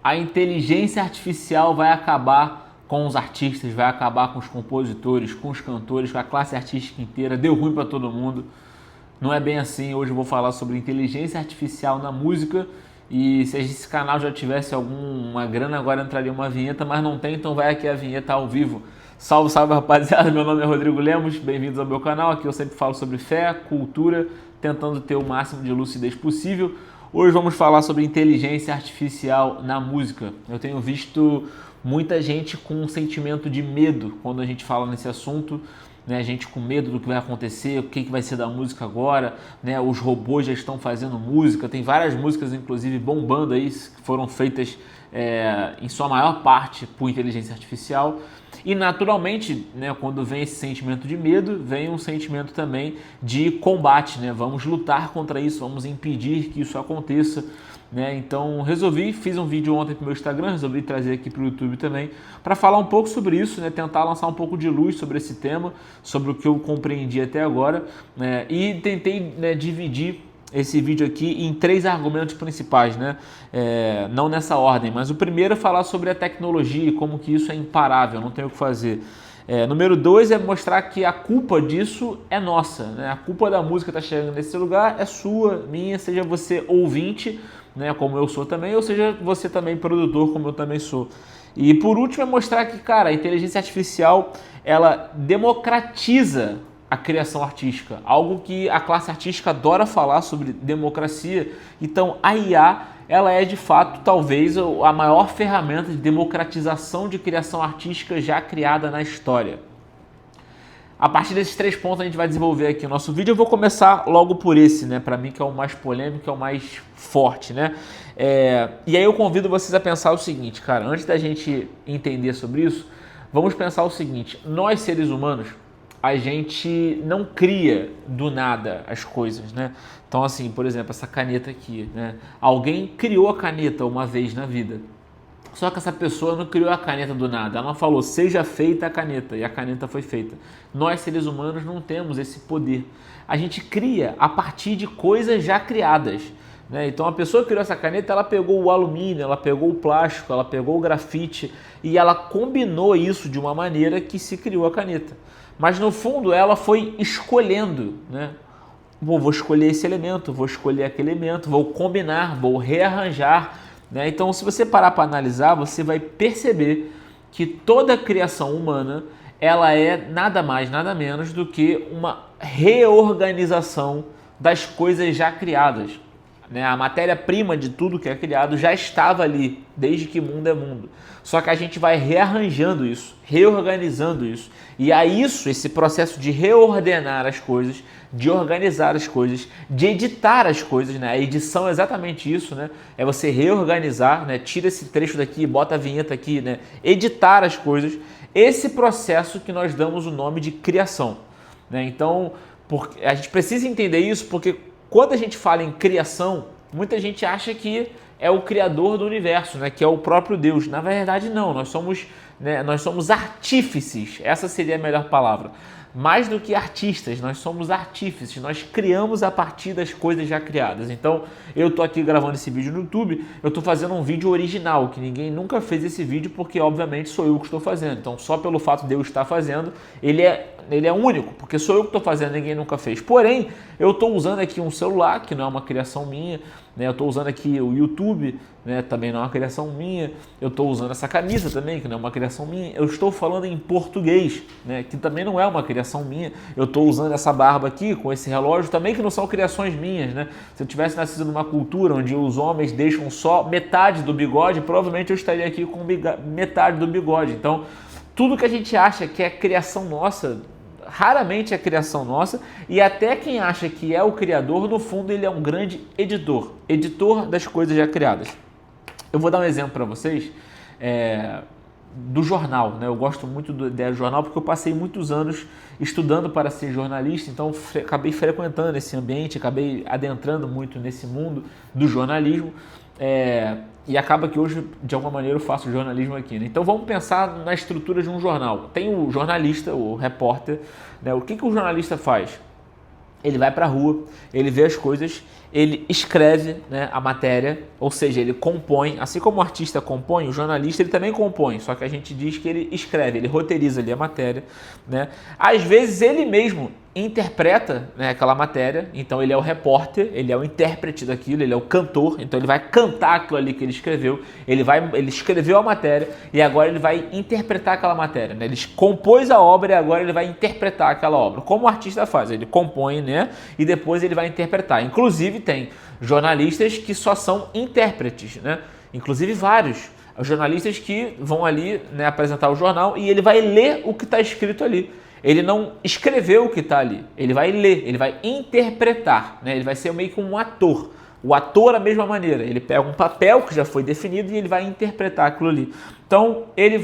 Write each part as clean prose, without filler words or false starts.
A inteligência artificial vai acabar com os artistas, vai acabar com os compositores, com os cantores, com a classe artística inteira. Deu ruim para todo mundo. Não é bem assim. Hoje eu vou falar sobre inteligência artificial na música. E se esse canal já tivesse alguma grana, agora entraria uma vinheta, mas não tem, então vai aqui a vinheta ao vivo. Salve, salve, rapaziada. Meu nome é Rodrigo Lemos, bem-vindos ao meu canal. Aqui eu sempre falo sobre fé, cultura, tentando ter o máximo de lucidez possível. Hoje vamos falar sobre inteligência artificial na música. Eu tenho visto muita gente com um sentimento de medo quando a gente fala nesse assunto, né? Gente com medo do que vai acontecer, o que vai ser da música agora, né? Os robôs já estão fazendo música, tem várias músicas inclusive bombando aí, que foram feitas em sua maior parte por inteligência artificial. E naturalmente, né, quando vem esse sentimento de medo, vem um sentimento também de combate, né? Vamos lutar contra isso, vamos impedir que isso aconteça, né? Então fiz um vídeo ontem para o meu Instagram, resolvi trazer aqui para o YouTube também, para falar um pouco sobre isso, né? Tentar lançar um pouco de luz sobre esse tema, sobre o que eu compreendi até agora, né? E tentei, né, dividir esse vídeo aqui em 3 argumentos principais, né? Não nessa ordem, mas o primeiro é falar sobre a tecnologia e como que isso é imparável, não tem o que fazer. Número 2 é mostrar que a culpa disso é nossa, né? A culpa da música estar chegando nesse lugar é sua, minha, seja você ouvinte, né, como eu sou também, ou seja você também produtor, como eu também sou. E por último é mostrar que, cara, a inteligência artificial, ela democratiza a criação artística, algo que a classe artística adora falar sobre democracia. Então a IA, ela é de fato talvez a maior ferramenta de democratização de criação artística já criada na história. A partir desses 3 pontos a gente vai desenvolver aqui o nosso vídeo. Eu vou começar logo por esse, né? Para mim que é o mais polêmico, é o mais forte, né? E aí eu convido vocês a pensar o seguinte, cara, antes da gente entender sobre isso, vamos pensar o seguinte: nós seres humanos, a gente não cria do nada as coisas, né? Então, assim, por exemplo, essa caneta aqui, né? Alguém criou a caneta uma vez na vida. Só que essa pessoa não criou a caneta do nada. Ela falou, seja feita a caneta, e a caneta foi feita. Nós, seres humanos, não temos esse poder. A gente cria a partir de coisas já criadas, né? Então, a pessoa que criou essa caneta, ela pegou o alumínio, ela pegou o plástico, ela pegou o grafite, e ela combinou isso de uma maneira que se criou a caneta. Mas no fundo ela foi escolhendo, né? Vou escolher esse elemento, vou escolher aquele elemento, vou combinar, vou rearranjar, né? Então, se você parar para analisar, você vai perceber que toda a criação humana, ela é nada mais, nada menos do que uma reorganização das coisas já criadas, né? A matéria-prima de tudo que é criado já estava ali, desde que mundo é mundo. Só que a gente vai rearranjando isso, reorganizando isso. E a isso, esse processo de reordenar as coisas, de organizar as coisas, de editar as coisas, né? A edição é exatamente isso, né? É você reorganizar, né? Tira esse trecho daqui, bota a vinheta aqui, né? Editar as coisas. Esse processo que nós damos o nome de criação, né? Então, a gente precisa entender isso porque quando a gente fala em criação, muita gente acha que é o criador do universo, né? Que é o próprio Deus. Na verdade, não. Nós somos artífices. Essa seria a melhor palavra. Mais do que artistas, nós somos artífices. Nós criamos a partir das coisas já criadas. Então, eu estou aqui gravando esse vídeo no YouTube, eu estou fazendo um vídeo original, que ninguém nunca fez esse vídeo, porque obviamente sou eu que estou fazendo. Então, só pelo fato de eu estar fazendo, ele é único, porque sou eu que estou fazendo, ninguém nunca fez. Porém, eu estou usando aqui um celular, que não é uma criação minha, né? Eu estou usando aqui o YouTube, né? Também não é uma criação minha. Eu estou usando essa camisa também, que não é uma criação minha. Eu estou falando em português, né? Que também não é uma criação minha. Eu estou usando essa barba aqui, com esse relógio também, que não são criações minhas, né? Se eu tivesse nascido numa cultura onde os homens deixam só metade do bigode, provavelmente eu estaria aqui com metade do bigode. Então, tudo que a gente acha que é criação nossa, raramente é criação nossa, e até quem acha que é o criador, no fundo ele é um grande editor das coisas já criadas. Eu vou dar um exemplo para vocês do jornal, né? Eu gosto muito da ideia do jornal porque eu passei muitos anos estudando para ser jornalista, então acabei frequentando esse ambiente, acabei adentrando muito nesse mundo do jornalismo, e acaba que hoje, de alguma maneira, eu faço jornalismo aqui, né? Então vamos pensar na estrutura de um jornal. Tem o jornalista, o repórter, né? O que o jornalista faz? ele vai para a rua, ele vê as coisas, ele escreve, né, a matéria, ou seja, ele compõe, assim como o artista compõe, o jornalista ele também compõe, só que a gente diz que ele escreve, ele roteiriza ali a matéria, né? Às vezes ele mesmo interpreta, né, aquela matéria, então ele é o repórter, ele é o intérprete daquilo, ele é o cantor, então ele vai cantar aquilo ali que ele escreveu, ele escreveu a matéria e agora ele vai interpretar aquela matéria, né? Ele compôs a obra e agora ele vai interpretar aquela obra, como o artista faz, ele compõe, né, e depois ele vai interpretar. Inclusive tem jornalistas que só são intérpretes, né? Inclusive vários jornalistas que vão ali, né, apresentar o jornal e ele vai ler o que está escrito ali. Ele não escreveu o que está ali, ele vai ler, ele vai interpretar, né? Ele vai ser meio que um ator. O ator, da mesma maneira, ele pega um papel que já foi definido e ele vai interpretar aquilo ali. Então, ele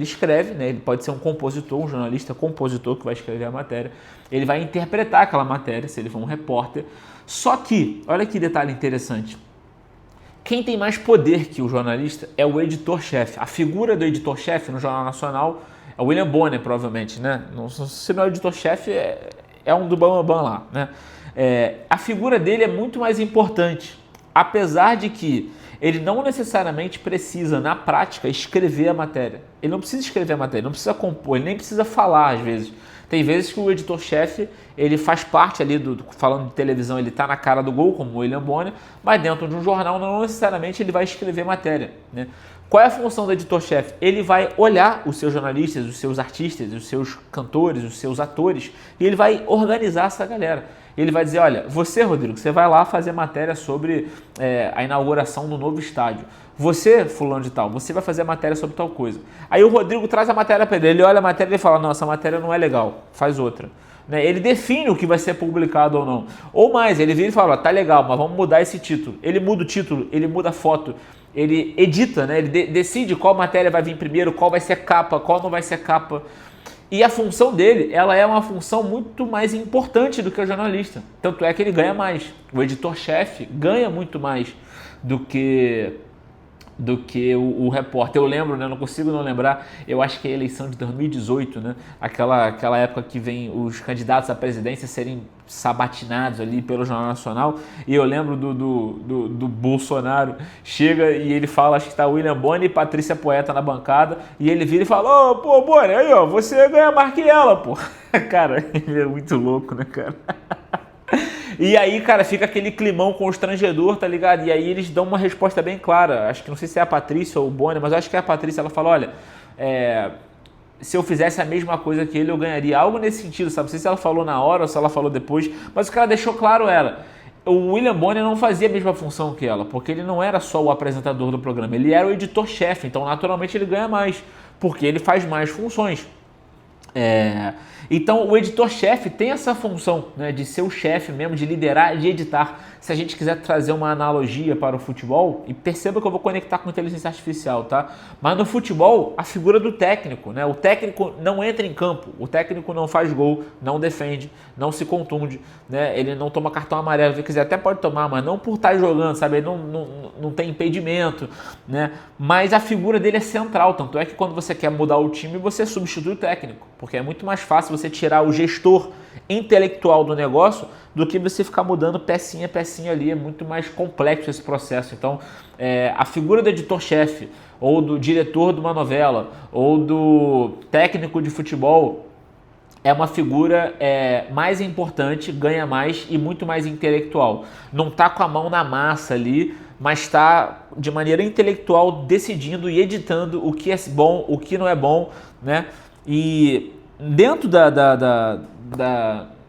escreve, né? Ele pode ser um compositor, um jornalista compositor que vai escrever a matéria. Ele vai interpretar aquela matéria, se ele for um repórter. Só que, olha que detalhe interessante. Quem tem mais poder que o jornalista é o editor-chefe. A figura do editor-chefe no Jornal Nacional é o William Bonner, provavelmente, né? Se não é o editor-chefe, é um do Bambam lá, né? A figura dele é muito mais importante, apesar de que ele não necessariamente precisa, na prática, escrever a matéria. Ele não precisa escrever a matéria, não precisa compor, ele nem precisa falar, às vezes. Tem vezes que o editor-chefe, ele faz parte ali, falando de televisão, ele está na cara do gol, como o William Bonner, mas dentro de um jornal não necessariamente ele vai escrever matéria, né? Qual é a função do editor-chefe? Ele vai olhar os seus jornalistas, os seus artistas, os seus cantores, os seus atores, e ele vai organizar essa galera. Ele vai dizer, olha, você, Rodrigo, você vai lá fazer matéria sobre a inauguração do novo estádio. Você, fulano de tal, você vai fazer a matéria sobre tal coisa. Aí o Rodrigo traz a matéria para ele olha a matéria e fala, não, essa matéria não é legal, faz outra. Ele define o que vai ser publicado ou não. Ou mais, ele vira e fala, tá legal, mas vamos mudar esse título. Ele muda o título, ele muda a foto, ele edita, né? Ele decide qual matéria vai vir primeiro, qual vai ser capa, qual não vai ser capa. E a função dele, ela é uma função muito mais importante do que o jornalista. Tanto é que ele ganha mais. O editor-chefe ganha muito mais do que o repórter. Eu lembro, né, não consigo não lembrar, eu acho que é a eleição de 2018, né, aquela época que vem os candidatos à presidência serem sabatinados ali pelo Jornal Nacional, e eu lembro do Bolsonaro, chega e ele fala, acho que está William Bonner e Patrícia Poeta na bancada, e ele vira e fala, pô, Bonner, aí ó, você ganha mais que ela, pô. Cara, ele é muito louco, né, cara? E aí, cara, fica aquele climão constrangedor, tá ligado? E aí eles dão uma resposta bem clara. Acho que não sei se é a Patrícia ou o Bonner, mas acho que é a Patrícia. Ela fala, olha, se eu fizesse a mesma coisa que ele, eu ganharia. Algo nesse sentido, sabe? Não sei se ela falou na hora ou se ela falou depois, mas o cara deixou claro ela. O William Bonner não fazia a mesma função que ela, porque ele não era só o apresentador do programa, ele era o editor-chefe, então naturalmente ele ganha mais, porque ele faz mais funções. Então o editor-chefe tem essa função, né, de ser o chefe mesmo, de liderar, de editar. Se a gente quiser trazer uma analogia para o futebol, e perceba que eu vou conectar com inteligência artificial, tá? Mas no futebol, a figura do técnico, né? O técnico não entra em campo, o técnico não faz gol, não defende, não se contunde, né? Ele não toma cartão amarelo, se quiser até pode tomar, mas não por estar jogando, sabe? Ele não tem impedimento, né? Mas a figura dele é central, tanto é que quando você quer mudar o time, você substitui o técnico, porque é muito mais fácil você tirar o gestor intelectual do negócio do que você ficar mudando pecinha a pecinha ali, é muito mais complexo esse processo. Então, a figura do editor-chefe, ou do diretor de uma novela, ou do técnico de futebol, é uma figura mais importante, ganha mais e muito mais intelectual. Não está com a mão na massa ali, mas está de maneira intelectual decidindo e editando o que é bom, o que não é bom, né? E dentro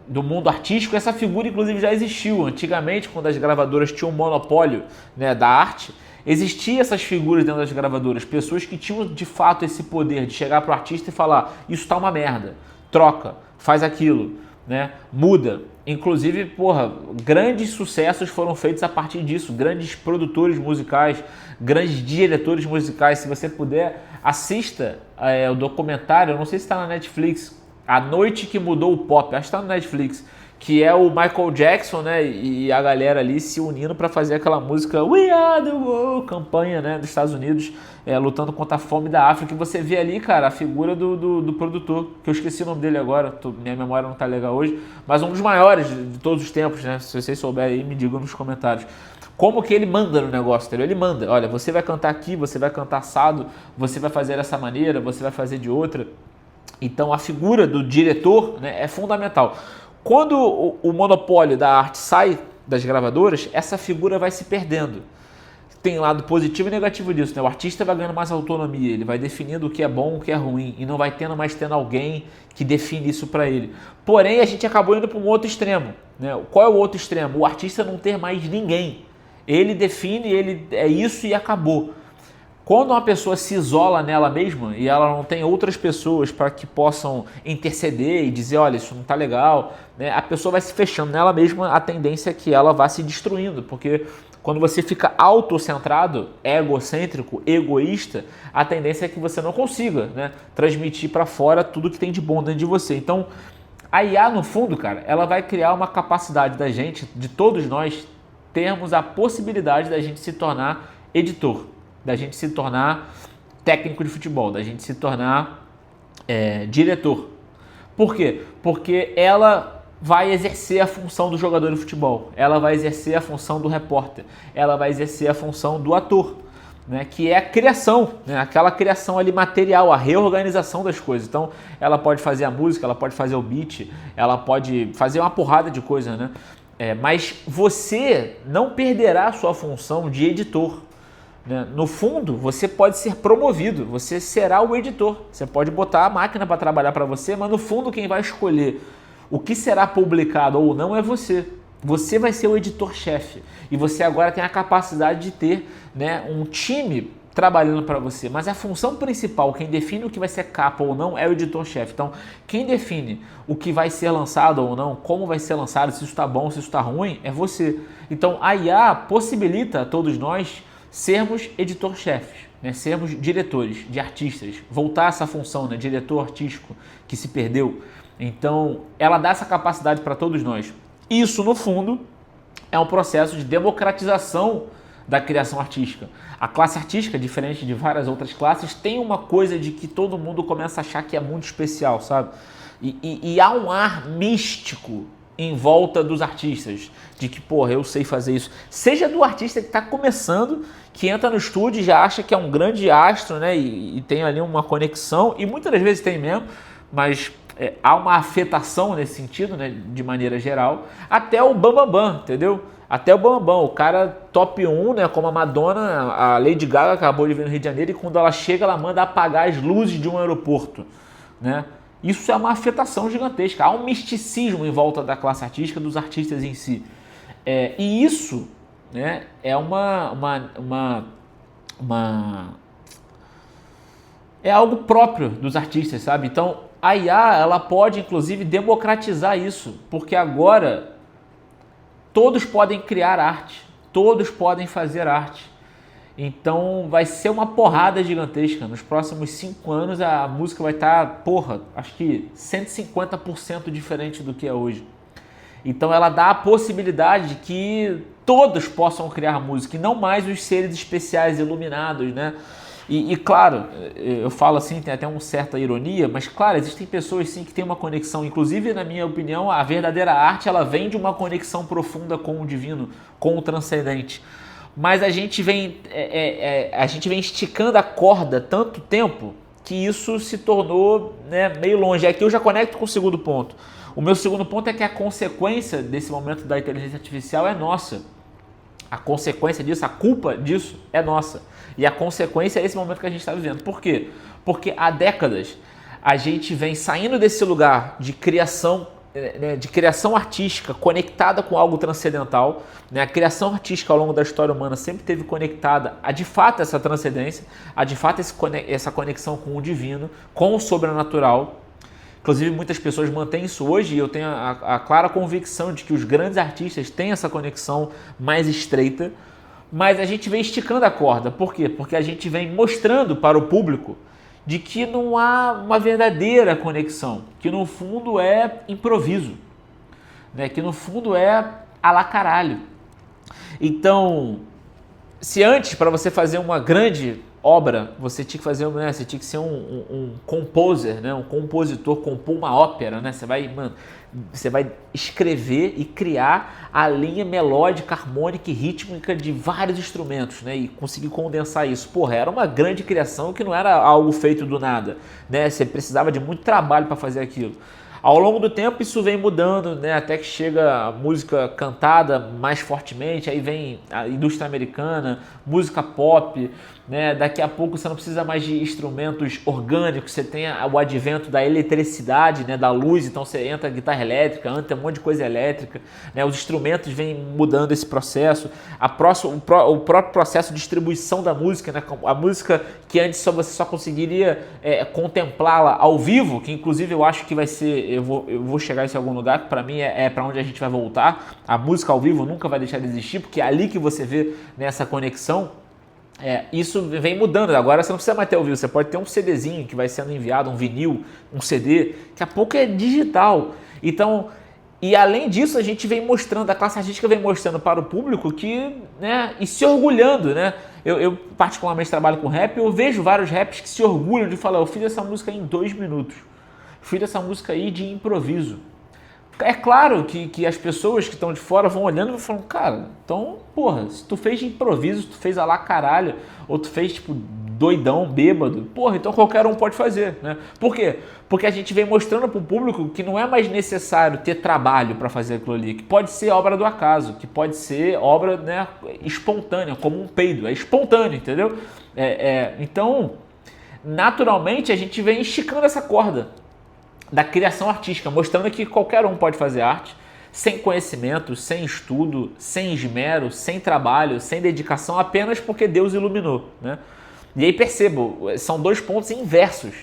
do mundo artístico, essa figura inclusive já existiu. Antigamente, quando as gravadoras tinham um monopólio, né, da arte, existiam essas figuras dentro das gravadoras, pessoas que tinham de fato esse poder de chegar para o artista e falar, isso tá uma merda, troca, faz aquilo, né, muda. Inclusive, grandes sucessos foram feitos a partir disso, grandes produtores musicais, grandes diretores musicais. Se você puder, assista o documentário, eu não sei se está na Netflix, A Noite que Mudou o Pop, acho que está no Netflix, que é o Michael Jackson, né, e a galera ali se unindo para fazer aquela música We Are The World, campanha, né, dos Estados Unidos, lutando contra a fome da África. E você vê ali, cara, a figura do produtor, que eu esqueci o nome dele agora, minha memória não tá legal hoje, mas um dos maiores de todos os tempos, né, se vocês souberem aí, me digam nos comentários. Como que ele manda no negócio, entendeu? Ele manda, olha, você vai cantar aqui, você vai cantar assado, você vai fazer dessa maneira, você vai fazer de outra. Então a figura do diretor, né, é fundamental. Quando o monopólio da arte sai das gravadoras, essa figura vai se perdendo. Tem lado positivo e negativo disso, né? O artista vai ganhando mais autonomia, ele vai definindo o que é bom, o que é ruim, e não vai mais tendo alguém que define isso para ele. Porém, a gente acabou indo para um outro extremo, né? Qual é o outro extremo? O artista não ter mais ninguém. Ele define, ele é isso e acabou. Quando uma pessoa se isola nela mesma e ela não tem outras pessoas para que possam interceder e dizer, olha, isso não está legal, né? A pessoa vai se fechando nela mesma, a tendência é que ela vá se destruindo, porque quando você fica autocentrado, egocêntrico, egoísta, a tendência é que você não consiga, né, transmitir para fora tudo que tem de bom dentro de você. Então, a IA, no fundo, cara, ela vai criar uma capacidade da gente, de todos nós, termos a possibilidade da gente se tornar editor, da gente se tornar técnico de futebol, da gente se tornar diretor. Por quê? Porque ela vai exercer a função do jogador de futebol, ela vai exercer a função do repórter, ela vai exercer a função do ator, né, que é a criação, né, aquela criação ali material, a reorganização das coisas. Então, ela pode fazer a música, ela pode fazer o beat, ela pode fazer uma porrada de coisa, né? Mas você não perderá a sua função de editor. No fundo, você pode ser promovido, você será o editor. Você pode botar a máquina para trabalhar para você, mas no fundo quem vai escolher o que será publicado ou não é você. Você vai ser o editor-chefe e você agora tem a capacidade de ter, né, um time trabalhando para você. Mas a função principal, quem define o que vai ser capa ou não, é o editor-chefe. Então, quem define o que vai ser lançado ou não, como vai ser lançado, se isso está bom, se isso está ruim, é você. Então, a IA possibilita a todos nós sermos editor-chefes, né? Sermos diretores de artistas, voltar a essa função, né? Diretor artístico que se perdeu. Então, ela dá essa capacidade para todos nós. Isso, no fundo, é um processo de democratização da criação artística. A classe artística, diferente de várias outras classes, tem uma coisa de que todo mundo começa a achar que é muito especial, sabe? E há um ar místico em volta dos artistas, de que, porra, eu sei fazer isso. Seja do artista que está começando, que entra no estúdio e já acha que é um grande astro, né, e tem ali uma conexão, e muitas das vezes tem mesmo, mas há uma afetação nesse sentido, né, de maneira geral, até o Bambambam, entendeu? Até o Bambambam, o cara top 1, né, como a Madonna, a Lady Gaga acabou de vir no Rio de Janeiro, e quando ela chega, ela manda apagar as luzes de um aeroporto, né? Isso é uma afetação gigantesca. Há um misticismo em volta da classe artística, dos artistas em si. E isso, né, é é algo próprio dos artistas, sabe? Então, a IA, ela pode, inclusive, democratizar isso, porque agora todos podem criar arte, todos podem fazer arte. Então vai ser uma porrada gigantesca. Nos próximos 5 anos a música vai estar, acho que 150% diferente do que é hoje. Então ela dá a possibilidade de que todos possam criar música e não mais os seres especiais iluminados, né? E claro, eu falo assim, tem até uma certa ironia, mas claro, existem pessoas sim que têm uma conexão, inclusive na minha opinião, a verdadeira arte ela vem de uma conexão profunda com o divino, com o transcendente. Mas a gente vem esticando a corda tanto tempo que isso se tornou, né, meio longe. Aqui eu já conecto com o segundo ponto. O meu segundo ponto é que a consequência desse momento da inteligência artificial é nossa. A consequência disso, a culpa disso é nossa. E a consequência é esse momento que a gente está vivendo. Por quê? Porque há décadas a gente vem saindo desse lugar de criação artística conectada com algo transcendental, né? A criação artística ao longo da história humana sempre esteve conectada a, de fato, essa transcendência, a, de fato, essa conexão com o divino, com o sobrenatural. Inclusive, muitas pessoas mantêm isso hoje e eu tenho a clara convicção de que os grandes artistas têm essa conexão mais estreita, mas a gente vem esticando a corda. Por quê? Porque a gente vem mostrando para o público de que não há uma verdadeira conexão, que no fundo é improviso. né? Que no fundo é a lá caralho. Então, se antes, para você fazer uma grande obra, você tinha que fazer, né, você tinha que ser um composer, né, um compositor, compor uma ópera, né, você vai escrever e criar a linha melódica, harmônica e rítmica de vários instrumentos, né, e conseguir condensar isso. Porra, era uma grande criação que não era algo feito do nada, né, você precisava de muito trabalho para fazer aquilo. Ao longo do tempo isso vem mudando, né, até que chega a música cantada mais fortemente, aí vem a indústria americana, música pop, né, daqui a pouco você não precisa mais de instrumentos orgânicos, você tem o advento da eletricidade, né, da luz, então você entra guitarra elétrica, entra um monte de coisa elétrica, né, os instrumentos vêm mudando esse processo, o próprio processo de distribuição da música, né, a música que antes você só conseguiria contemplá-la ao vivo, que inclusive eu acho que vai ser, eu vou chegar isso em algum lugar, que para mim é para onde a gente vai voltar, a música ao vivo nunca vai deixar de existir, porque é ali que você vê nessa conexão. Isso vem mudando, agora você não precisa mais ter ao vivo, você pode ter um CDzinho que vai sendo enviado, um vinil, um CD, daqui a pouco é digital. Então, e além disso a gente vem mostrando, a classe artística vem mostrando para o público que, né, e se orgulhando, né, eu particularmente trabalho com rap, eu vejo vários raps que se orgulham de falar, eu fiz essa música em 2 minutos, fiz essa música aí de improviso. É claro que as pessoas que estão de fora vão olhando e vão falando, cara, então, porra, se tu fez de improviso, se tu fez a lá caralho, ou tu fez, tipo, doidão, bêbado, porra, então qualquer um pode fazer, né? Por quê? Porque a gente vem mostrando pro público que não é mais necessário ter trabalho para fazer aquilo ali, que pode ser obra do acaso, que pode ser obra, né, espontânea, como um peido, é espontâneo, entendeu? Então, naturalmente, a gente vem esticando essa corda da criação artística, mostrando que qualquer um pode fazer arte, sem conhecimento, sem estudo, sem esmero, sem trabalho, sem dedicação, apenas porque Deus iluminou, né? E aí percebo, são 2 pontos inversos,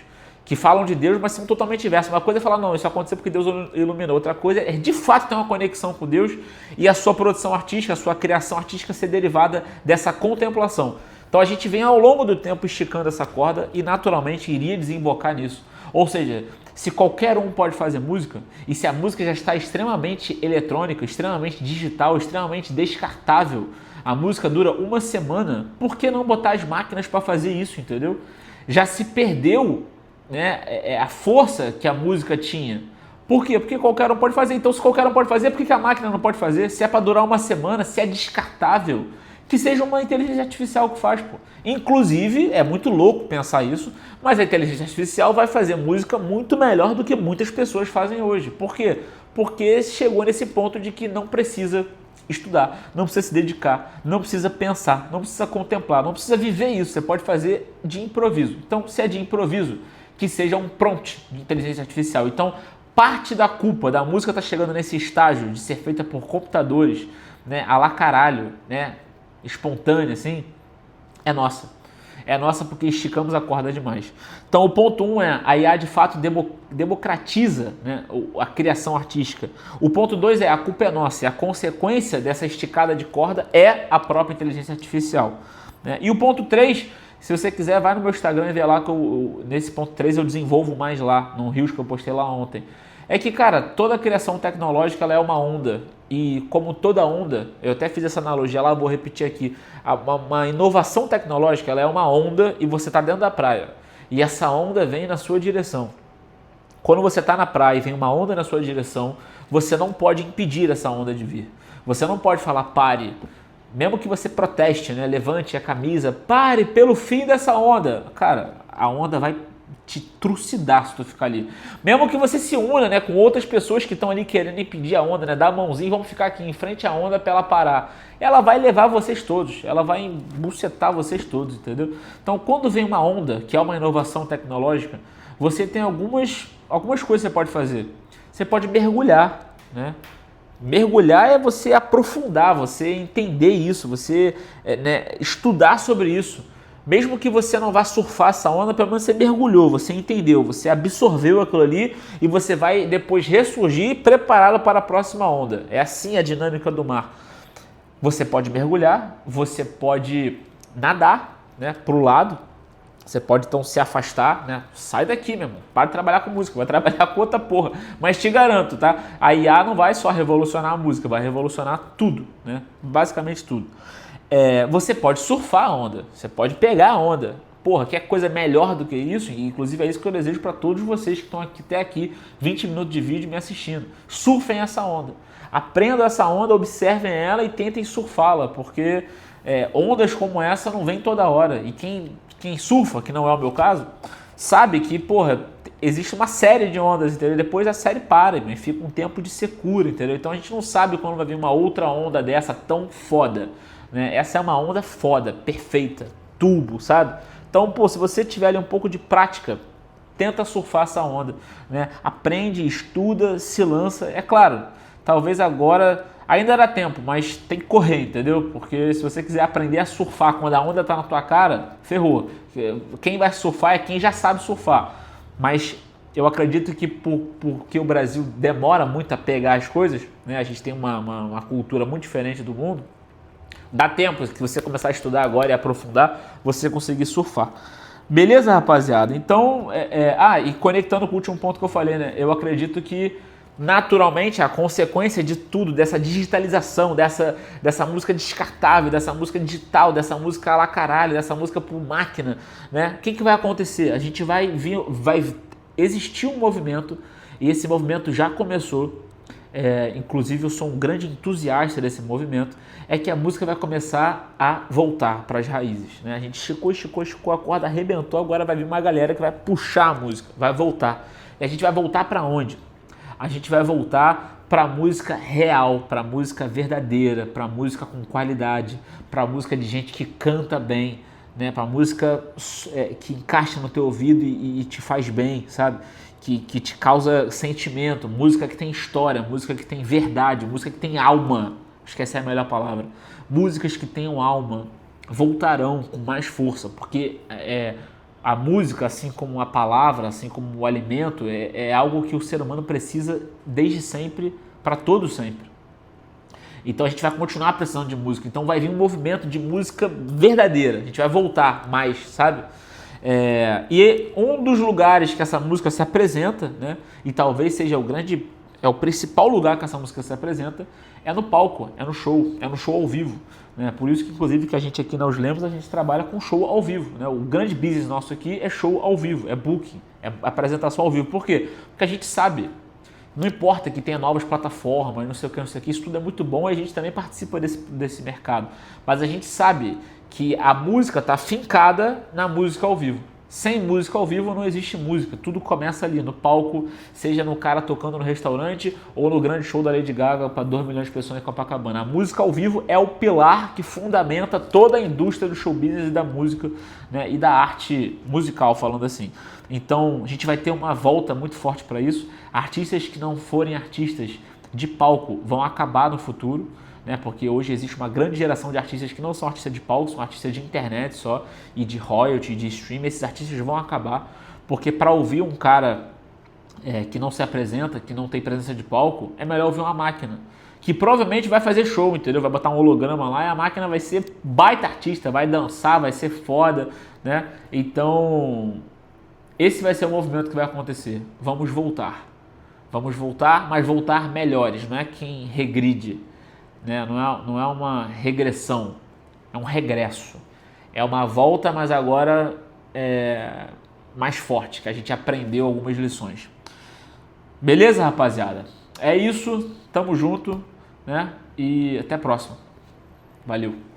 que falam de Deus, mas são totalmente inversos. Uma coisa é falar, não, isso aconteceu porque Deus iluminou. Outra coisa é, de fato, ter uma conexão com Deus e a sua produção artística, a sua criação artística ser derivada dessa contemplação. Então a gente vem ao longo do tempo esticando essa corda e naturalmente iria desembocar nisso. Ou seja, se qualquer um pode fazer música, e se a música já está extremamente eletrônica, extremamente digital, extremamente descartável, a música dura 1 semana, por que não botar as máquinas para fazer isso, entendeu? Já se perdeu, né, a força que a música tinha. Por quê? Porque qualquer um pode fazer. Então, se qualquer um pode fazer, por que a máquina não pode fazer? Se é para durar 1 semana, se é descartável, que seja uma inteligência artificial que faz, pô. Inclusive, é muito louco pensar isso, mas a inteligência artificial vai fazer música muito melhor do que muitas pessoas fazem hoje. Por quê? Porque chegou nesse ponto de que não precisa estudar, não precisa se dedicar, não precisa pensar, não precisa contemplar, não precisa viver isso, você pode fazer de improviso. Então, se é de improviso, que seja um prompt de inteligência artificial. Então, parte da culpa da música estar chegando nesse estágio de ser feita por computadores, né, a lá caralho, né, espontânea, assim, é nossa. É nossa porque esticamos a corda demais. Então o ponto 1 é a IA de fato democratiza, né, a criação artística. O ponto 2 é a culpa é nossa. E a consequência dessa esticada de corda é a própria inteligência artificial, né? E o ponto 3, se você quiser, vai no meu Instagram e vê lá que nesse ponto 3 eu desenvolvo mais lá, no Reels que eu postei lá ontem. É que, cara, toda criação tecnológica ela é uma onda. E como toda onda, eu até fiz essa analogia lá, vou repetir aqui. Uma inovação tecnológica ela é uma onda e você está dentro da praia. E essa onda vem na sua direção. Quando você está na praia e vem uma onda na sua direção, você não pode impedir essa onda de vir. Você não pode falar pare. Mesmo que você proteste, né? Levante a camisa, pare pelo fim dessa onda. Cara, a onda vai te trucidar se tu ficar ali. Mesmo que você se una, né, com outras pessoas que estão ali querendo impedir a onda, né, dar a mãozinha e vamos ficar aqui em frente à onda para ela parar. Ela vai levar vocês todos, ela vai embucetar vocês todos, entendeu? Então, quando vem uma onda, que é uma inovação tecnológica, você tem algumas coisas que você pode fazer. Você pode mergulhar, né? Mergulhar é você aprofundar, você entender isso, você estudar sobre isso. Mesmo que você não vá surfar essa onda, pelo menos você mergulhou, você entendeu, você absorveu aquilo ali e você vai depois ressurgir preparado para a próxima onda. É assim a dinâmica do mar. Você pode mergulhar, você pode nadar, né, para o lado, Você pode então se afastar, né? Sai daqui, meu irmão. Para de trabalhar com música, vai trabalhar com outra porra. Mas te garanto, tá? A IA não vai só revolucionar a música, vai revolucionar tudo, né? Basicamente tudo. Você pode surfar a onda, você pode pegar a onda. Porra, quer coisa melhor do que isso? E, inclusive é isso que eu desejo para todos vocês que estão aqui, até aqui, 20 minutos de vídeo me assistindo. Surfem essa onda. Aprendam essa onda, observem ela e tentem surfá-la, porque ondas como essa não vêm toda hora. E quem surfa, que não é o meu caso, sabe que, porra, existe uma série de ondas, entendeu? Depois a série para, e fica um tempo de secura, entendeu? Então a gente não sabe quando vai vir uma outra onda dessa tão foda, né? Essa é uma onda foda, perfeita, tubo, sabe? Então, pô, se você tiver ali um pouco de prática, tenta surfar essa onda, né? Aprende, estuda, se lança. É claro, talvez agora ainda dá tempo, mas tem que correr, entendeu? Porque se você quiser aprender a surfar quando a onda tá na tua cara, ferrou. Quem vai surfar é quem já sabe surfar. Mas eu acredito que porque o Brasil demora muito a pegar as coisas, né? A gente tem uma cultura muito diferente do mundo. Dá tempo, se você começar a estudar agora e aprofundar, você conseguir surfar. Beleza, rapaziada? Então, e conectando com o último ponto que eu falei, né? Eu acredito que, naturalmente, a consequência de tudo, dessa digitalização, dessa música descartável, dessa música digital, dessa música lá caralho, dessa música por máquina, né? O que vai acontecer? A gente vai existir um movimento, e esse movimento já começou. Inclusive eu sou um grande entusiasta desse movimento, é que a música vai começar a voltar para as raízes, né? A gente esticou, a corda arrebentou, agora vai vir uma galera que vai puxar a música, vai voltar. E a gente vai voltar para onde? A gente vai voltar para a música real, para a música verdadeira, para a música com qualidade, para a música de gente que canta bem, né? Para a música que encaixa no teu ouvido e te faz bem, sabe? Que te causa sentimento, música que tem história, música que tem verdade, música que tem alma. Acho que essa é a melhor palavra. Músicas que tenham alma voltarão com mais força, porque a música, assim como a palavra, assim como o alimento, é algo que o ser humano precisa desde sempre, para todo sempre. Então a gente vai continuar precisando de música. Então vai vir um movimento de música verdadeira. A gente vai voltar mais, sabe? E um dos lugares que essa música se apresenta, né, e talvez seja o principal lugar que essa música se apresenta, é no palco, é no show ao vivo, né? Por isso que, inclusive, que a gente aqui na Os Lemos, a gente trabalha com show ao vivo, né? O grande business nosso aqui é show ao vivo, é booking, é apresentação ao vivo. Por quê? Porque a gente sabe, não importa que tenha novas plataformas, não sei o que, isso tudo é muito bom e a gente também participa desse mercado, mas a gente sabe que a música está fincada na música ao vivo. Sem música ao vivo não existe música, tudo começa ali no palco, seja no cara tocando no restaurante ou no grande show da Lady Gaga para 2 milhões de pessoas em Copacabana. A música ao vivo é o pilar que fundamenta toda a indústria do show business e da música, né, e da arte musical, falando assim. Então a gente vai ter uma volta muito forte para isso. Artistas que não forem artistas de palco vão acabar no futuro, né? Porque hoje existe uma grande geração de artistas que não são artistas de palco, são artistas de internet só, e de royalty, de stream. Esses artistas vão acabar, porque para ouvir um cara que não se apresenta, que não tem presença de palco, é melhor ouvir uma máquina, que provavelmente vai fazer show, entendeu? Vai botar um holograma lá e a máquina vai ser baita artista, vai dançar, vai ser foda, né? Então, esse vai ser o movimento que vai acontecer. Vamos voltar, mas voltar melhores, não é quem regride, né? Não é uma regressão, é um regresso. É uma volta, mas agora mais forte, que a gente aprendeu algumas lições. Beleza, rapaziada? É isso, tamo junto, né? E até a próxima. Valeu!